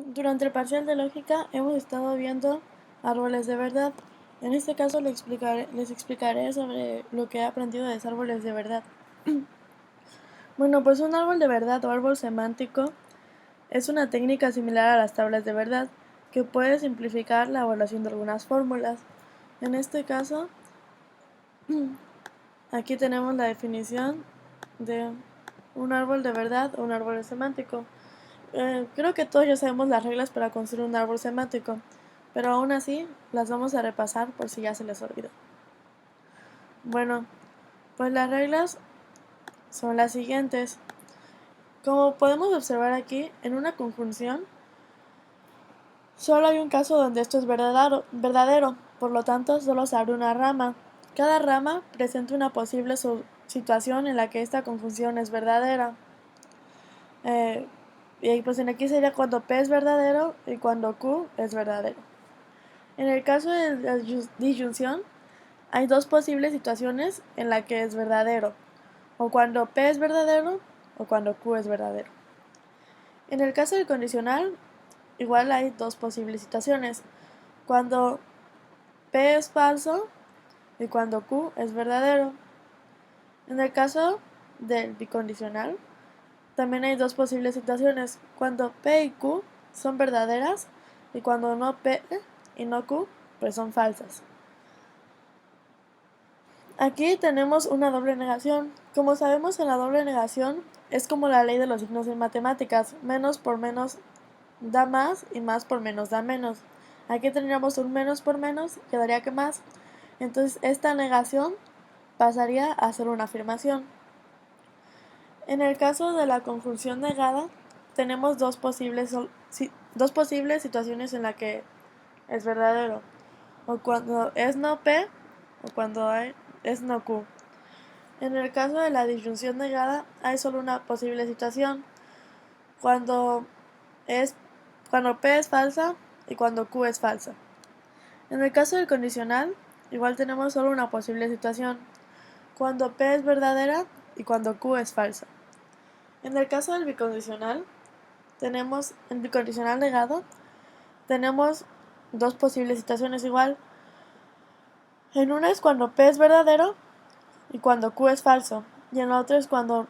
Durante el parcial de lógica hemos estado viendo árboles de verdad. En este caso les explicaré sobre lo que he aprendido de los árboles de verdad. Bueno, pues un árbol de verdad o árbol semántico es una técnica similar a las tablas de verdad que puede simplificar la evaluación de algunas fórmulas. En este caso, aquí tenemos la definición de un árbol de verdad o un árbol semántico. Creo que todos ya sabemos las reglas para construir un árbol semántico, pero aún así las vamos a repasar por si ya se les olvidó. Bueno, pues las reglas son las siguientes. Como podemos observar aquí, en una conjunción solo hay un caso donde esto es verdadero, por lo tanto solo se abre una rama. Cada rama presenta una posible situación en la que esta conjunción es verdadera. Y pues en aquí sería cuando P es verdadero y cuando Q es verdadero. En el caso de la disyunción, hay dos posibles situaciones en la que es verdadero, o cuando P es verdadero o cuando Q es verdadero. En el caso del condicional, igual hay dos posibles situaciones, cuando P es falso y cuando Q es verdadero. En el caso del bicondicional, también hay dos posibles situaciones, cuando P y Q son verdaderas y cuando no P y no Q, pues son falsas. Aquí tenemos una doble negación. Como sabemos, en la doble negación es como la ley de los signos en matemáticas. Menos por menos da más y más por menos da menos. Aquí tendríamos un menos por menos, quedaría que más. Entonces esta negación pasaría a ser una afirmación. En el caso de la conjunción negada, tenemos dos posibles situaciones en las que es verdadero. O cuando es no P o cuando es no Q. En el caso de la disyunción negada, hay solo una posible situación, cuando, cuando P es falsa y cuando Q es falsa. En el caso del condicional, igual tenemos solo una posible situación, cuando P es verdadera y cuando Q es falsa. En el caso del bicondicional, en bicondicional negado, tenemos dos posibles situaciones igual. En una es cuando P es verdadero y cuando Q es falso, y en la otra es cuando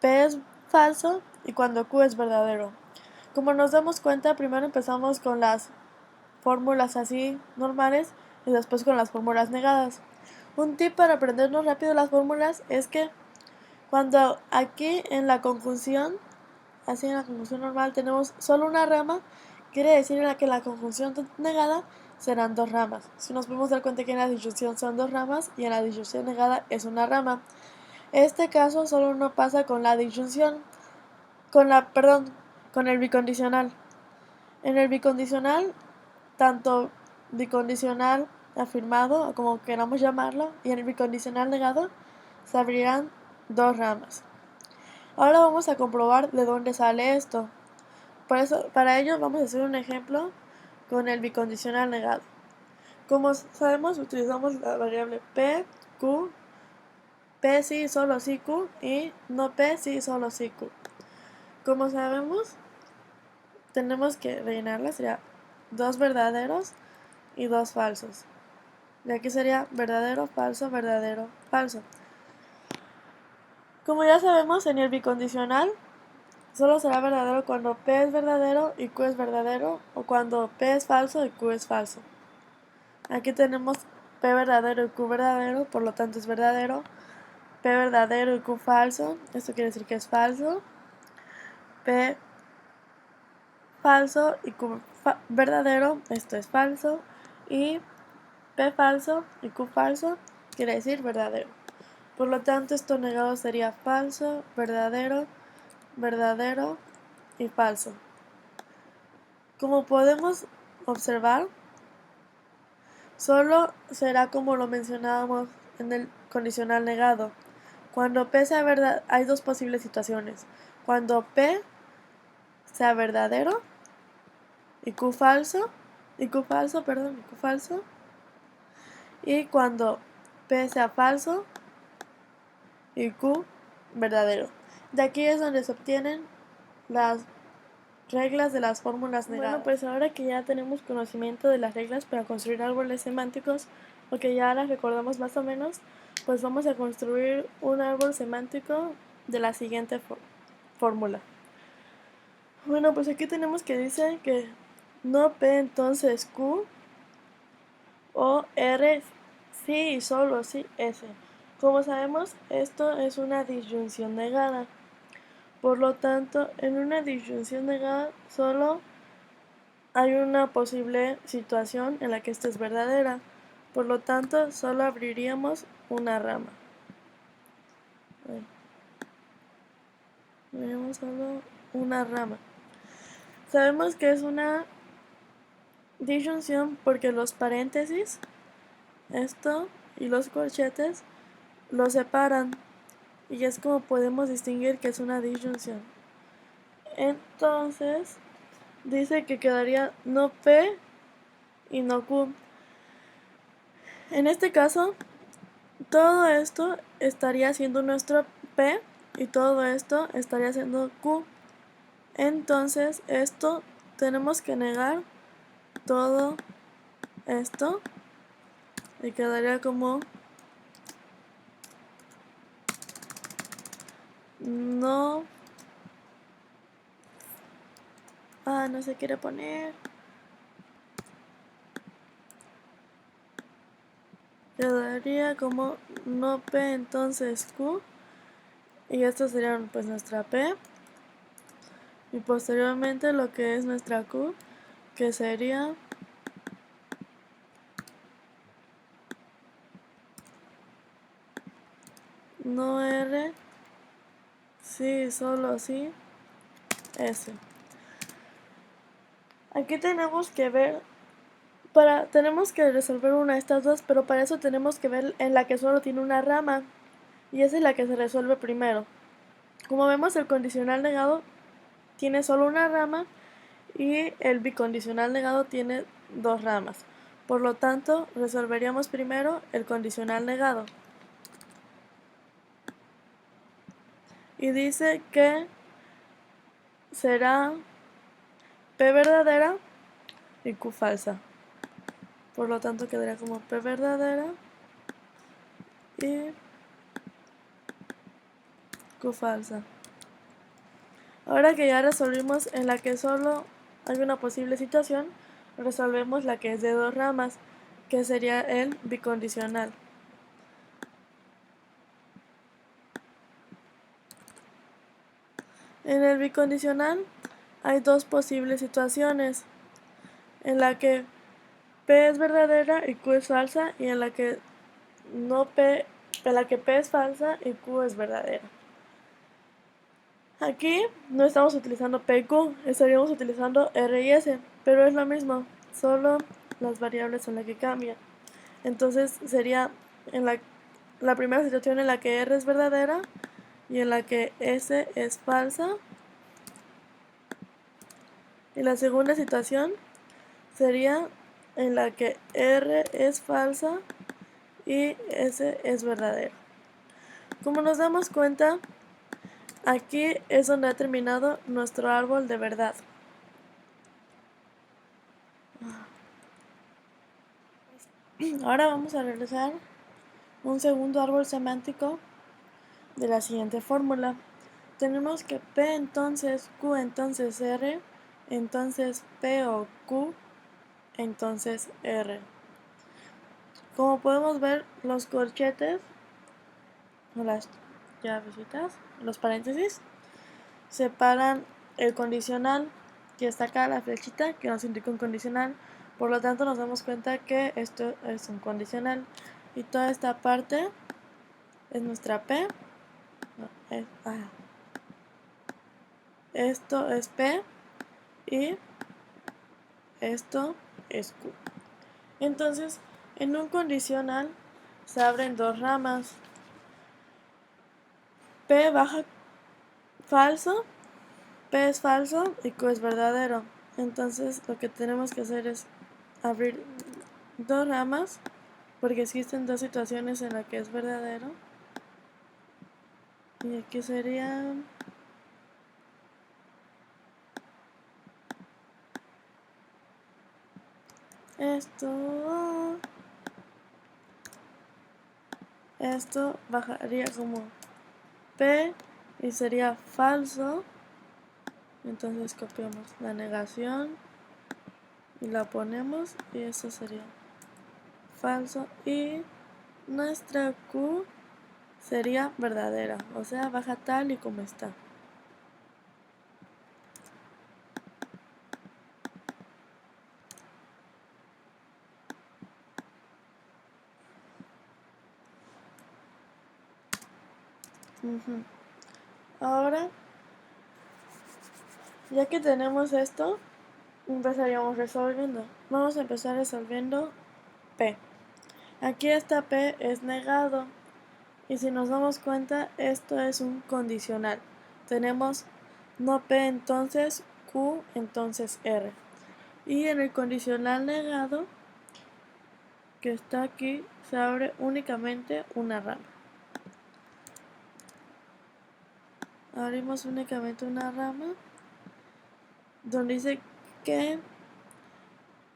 P es falso y cuando Q es verdadero. Como nos damos cuenta, primero empezamos con las fórmulas así normales y después con las fórmulas negadas. Un tip para aprendernos rápido las fórmulas es que cuando aquí en la conjunción, así en la conjunción normal, tenemos solo una rama, quiere decir que en la conjunción negada serán dos ramas. Si nos podemos dar cuenta que en la disyunción son dos ramas y en la disyunción negada es una rama. Este caso solo no pasa con la disyunción, con el bicondicional. En el bicondicional, tanto bicondicional afirmado, como queramos llamarlo, y en el bicondicional negado, se abrirán dos ramas. Ahora vamos a comprobar de dónde sale esto. Para ello vamos a hacer un ejemplo con el bicondicional negado. Como sabemos, utilizamos la variable P, Q, P sí, solo sí Q, y no P sí, solo sí Q. Como sabemos, tenemos que rellenarla, sería dos verdaderos y dos falsos. Y aquí sería verdadero, falso, verdadero, falso. Como ya sabemos, en el bicondicional solo será verdadero cuando P es verdadero y Q es verdadero, o cuando P es falso y Q es falso. Aquí tenemos P verdadero y Q verdadero, por lo tanto es verdadero. P verdadero y Q falso, esto quiere decir que es falso. P falso y Q verdadero, esto es falso. Y P falso y Q falso quiere decir verdadero. Por lo tanto, esto negado sería falso, verdadero, verdadero y falso. Como podemos observar, solo será como lo mencionábamos en el condicional negado. Cuando P sea verdad, hay dos posibles situaciones. Cuando P sea verdadero y Q falso, y Q falso, y cuando P sea falso y Q verdadero. De aquí es donde se obtienen las Reglas de las fórmulas negadas. Bueno, pues ahora que ya tenemos conocimiento de las reglas para construir árboles semánticos, o que ya las recordamos más o menos, pues vamos a construir un árbol semántico de la siguiente fórmula. Bueno, pues aquí tenemos que dice que no P entonces Q o R sí y solo sí S. Como sabemos, esto es una disyunción negada. Por lo tanto, en una disyunción negada solo hay una posible situación en la que esta es verdadera. Por lo tanto, solo abriríamos una rama. Abriríamos solo una rama. Sabemos que es una disyunción porque los paréntesis, esto y los corchetes, los separan. Y es como podemos distinguir que es una disyunción. Entonces, dice que quedaría no P y no Q. En este caso, todo esto estaría siendo nuestro P y todo esto estaría siendo Q. Entonces, esto tenemos que negar todo esto y quedaría como no. No se quiere poner. Quedaría como no P entonces Q. Y esto sería pues nuestra P. Y posteriormente lo que es nuestra Q, que sería no R, sí, solo sí, S. Aquí tenemos que ver, tenemos que resolver una de estas dos, pero para eso tenemos que ver en la que solo tiene una rama. Y esa es la que se resuelve primero. Como vemos, el condicional negado tiene solo una rama y el bicondicional negado tiene dos ramas. Por lo tanto, resolveríamos primero el condicional negado. Y dice que será P verdadera y Q falsa. Por lo tanto, quedaría como P verdadera y Q falsa. Ahora que ya resolvimos en la que solo hay una posible situación, resolvemos la que es de dos ramas, que sería el bicondicional. En el bicondicional hay dos posibles situaciones, en la que P es verdadera y Q es falsa, y en la que P es falsa y Q es verdadera. Aquí no estamos utilizando P y Q, estaríamos utilizando R y S, pero es lo mismo, solo las variables son las que cambian. Entonces sería en la primera situación en la que R es verdadera y en la que S es falsa. Y la segunda situación sería en la que R es falsa y S es verdadera. Como nos damos cuenta, aquí es donde ha terminado nuestro árbol de verdad. Ahora vamos a realizar un segundo árbol semántico de la siguiente fórmula. Tenemos que P entonces Q entonces R, entonces P o Q, entonces R. Como podemos ver, los corchetes o las llavecitas, los paréntesis, separan el condicional, que está acá la flechita que nos indica un condicional. Por lo tanto, nos damos cuenta que esto es un condicional y toda esta parte es nuestra P. Esto es P y esto es Q. Entonces, en un condicional se abren dos ramas. P baja falso, P es falso y Q es verdadero. Entonces, lo que tenemos que hacer es abrir dos ramas, porque existen dos situaciones en las que es verdadero. Y aquí sería esto bajaría como P y sería falso. Entonces copiamos la negación y la ponemos y eso sería falso, y nuestra Q sería verdadera, o sea, baja tal y como está. Ahora, ya que tenemos esto, empezaríamos resolviendo. Vamos a empezar resolviendo P. Aquí esta P es negado. Y si nos damos cuenta, esto es un condicional. Tenemos no P, entonces Q, entonces R. Y en el condicional negado, que está aquí, se abre únicamente una rama. Abrimos únicamente una rama donde dice que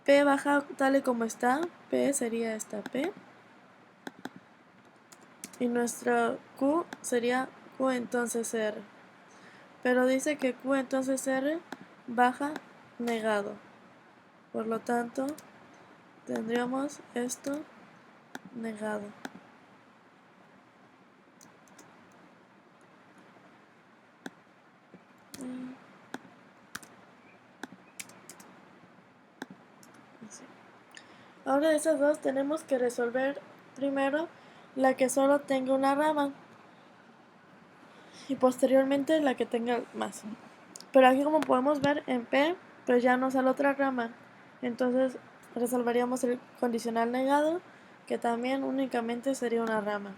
P baja tal y como está. P sería esta P. Y nuestra Q sería Q entonces R. Pero dice que Q entonces R baja negado. Por lo tanto, tendríamos esto negado. Ahora de esas dos tenemos que resolver primero la que solo tenga una rama y posteriormente la que tenga más. Pero aquí, como podemos ver, en P pues ya no sale otra rama. Entonces resolveríamos el condicional negado, que también únicamente sería una rama.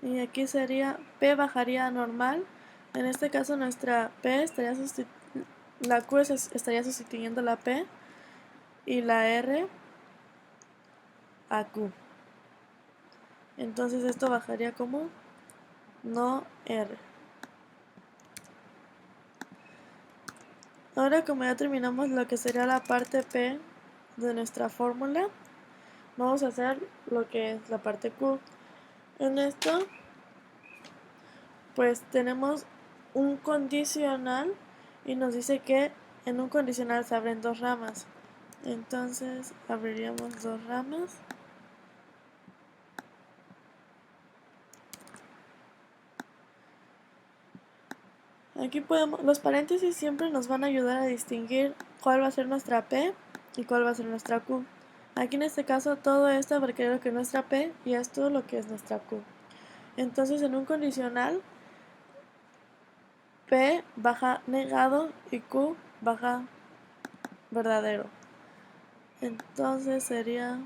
Y aquí sería P bajaría a normal. En este caso nuestra P estaría la Q estaría sustituyendo la P y la R a Q. Entonces esto bajaría como no R. Ahora, como ya terminamos lo que sería la parte P de nuestra fórmula, vamos a hacer lo que es la parte Q. En esto pues tenemos un condicional y nos dice que en un condicional se abren dos ramas. Entonces abriríamos dos ramas. Aquí los paréntesis siempre nos van a ayudar a distinguir cuál va a ser nuestra P y cuál va a ser nuestra Q. Aquí en este caso todo esto abarcaría lo que es nuestra P y esto lo que es nuestra Q. Entonces en un condicional P baja negado y Q baja verdadero. Entonces sería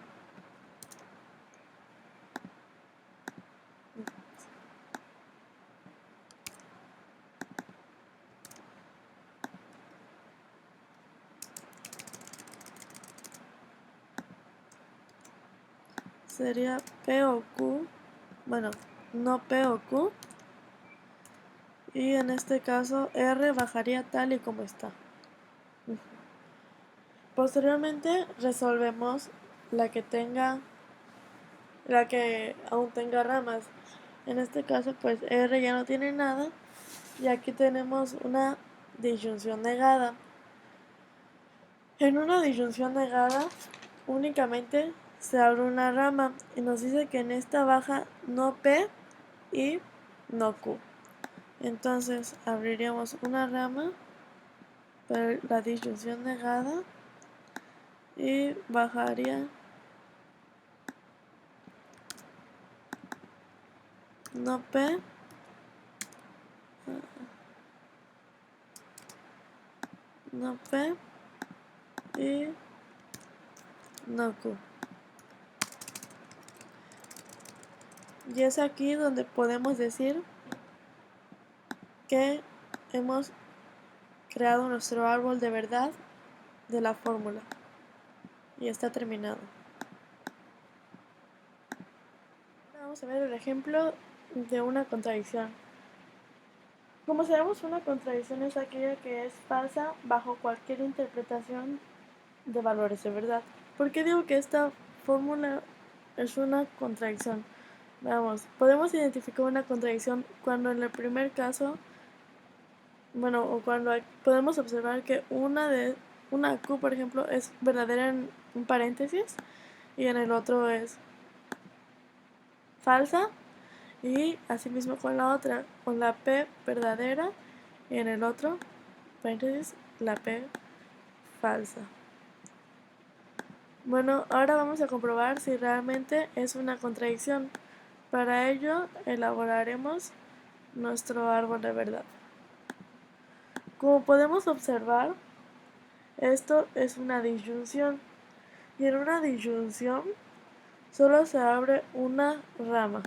P o Q, bueno, no P o Q, y en este caso R bajaría tal y como está. Posteriormente resolvemos la que aún tenga ramas. En este caso pues R ya no tiene nada y aquí tenemos una disyunción negada. En una disyunción negada únicamente se abre una rama y nos dice que en esta baja no P y no Q. Entonces abriríamos una rama para la disyunción negada y bajaría no P no P y no Q. Y es aquí donde podemos decir que hemos creado nuestro árbol de verdad de la fórmula y está terminado. Ahora vamos a ver el ejemplo de una contradicción. Como sabemos, una contradicción es aquella que es falsa bajo cualquier interpretación de valores de verdad. ¿Por qué digo que esta fórmula es una contradicción? Vamos, podemos identificar una contradicción cuando en el primer caso, bueno, o cuando podemos observar que una Q, por ejemplo, es verdadera en un paréntesis y en el otro es falsa, y asimismo con la otra, con la P verdadera y en el otro paréntesis la P falsa. Bueno, ahora vamos a comprobar si realmente es una contradicción. Para ello elaboraremos nuestro árbol de verdad. Como podemos observar, esto es una disyunción, y en una disyunción solo se abre una rama.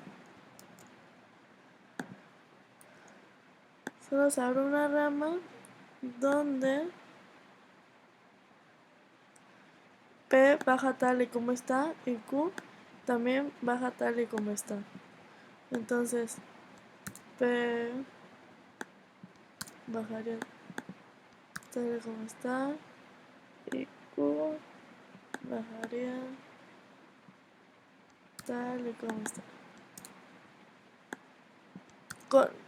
Solo se abre una rama donde P baja tal y como está y Q también baja tal y como está. Entonces P bajaría tal y como está y Q bajaría tal y como está.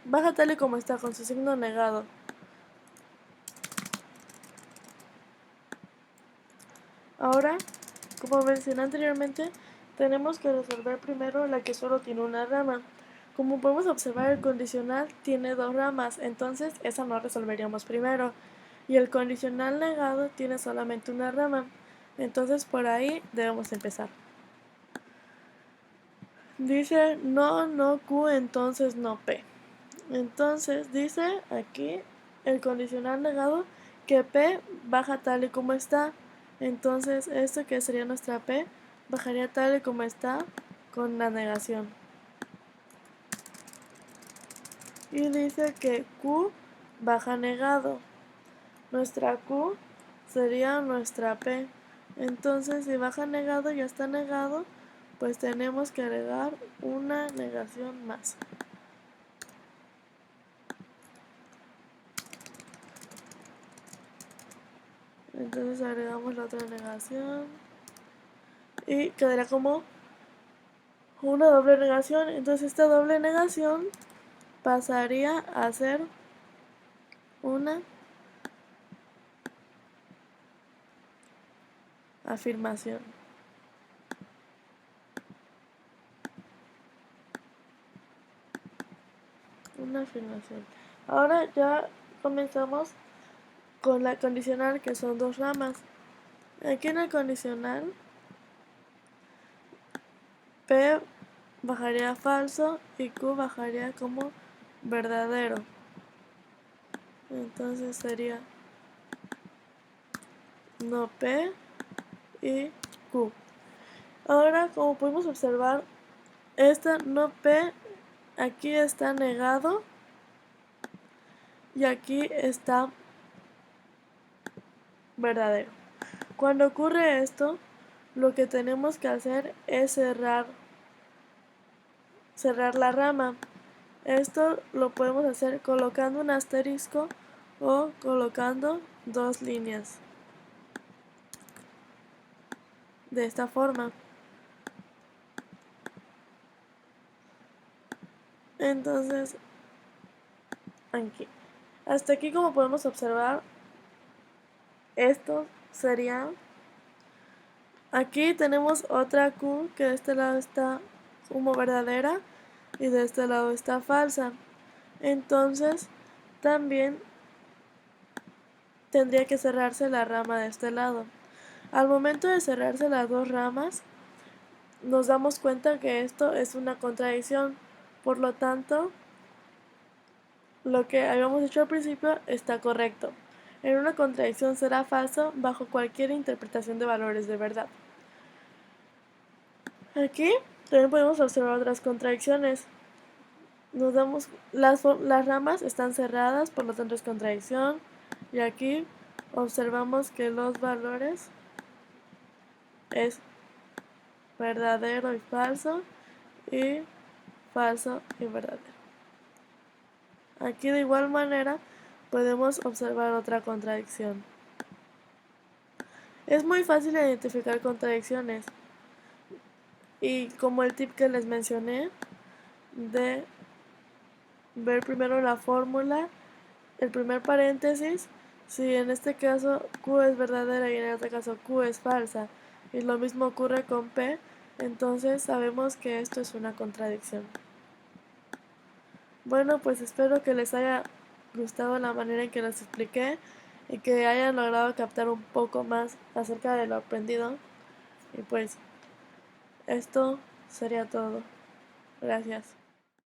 Baja tal y como está con su signo negado. Ahora, como mencioné anteriormente, tenemos que resolver primero la que solo tiene una rama. Como podemos observar, el condicional tiene dos ramas, entonces esa no resolveríamos primero. Y el condicional negado tiene solamente una rama, entonces por ahí debemos empezar. Dice no, no Q, entonces no P. Entonces dice aquí el condicional negado que P baja tal y como está. Entonces esto que sería nuestra P bajaría tal y como está con la negación. Y dice que Q baja negado. Nuestra Q sería nuestra P. Entonces si baja negado y ya está negado, pues tenemos que agregar una negación más. Entonces agregamos la otra negación y quedará como una doble negación. Entonces esta doble negación pasaría a ser una afirmación. Una afirmación. Ahora ya comenzamos con la condicional, que son dos ramas. Aquí en el condicional P bajaría falso y Q bajaría como verdadero. Entonces sería no P y Q. Ahora, como podemos observar, esta no P aquí está negado y aquí está verdadero. Cuando ocurre esto, lo que tenemos que hacer es cerrar la rama. Esto lo podemos hacer colocando un asterisco o colocando dos líneas. De esta forma. Entonces, aquí. Hasta aquí, como podemos observar, esto sería. Aquí tenemos otra Q que de este lado está como verdadera y de este lado está falsa. Entonces, también tendría que cerrarse la rama de este lado. Al momento de cerrarse las dos ramas, nos damos cuenta que esto es una contradicción. Por lo tanto, lo que habíamos dicho al principio está correcto. En una contradicción será falso bajo cualquier interpretación de valores de verdad. Aquí también podemos observar otras contradicciones. Las ramas están cerradas, por lo tanto es contradicción. Y aquí observamos que los valores es verdadero y falso y verdadero. Aquí de igual manera podemos observar otra contradicción. Es muy fácil identificar contradicciones y como el tip que les mencioné de ver primero la fórmula, el primer paréntesis, si en este caso Q es verdadera y en este caso Q es falsa, y lo mismo ocurre con P, entonces sabemos que esto es una contradicción. Bueno, pues espero que les haya gustado la manera en que les expliqué y que hayan logrado captar un poco más acerca de lo aprendido. Y pues esto sería todo. Gracias.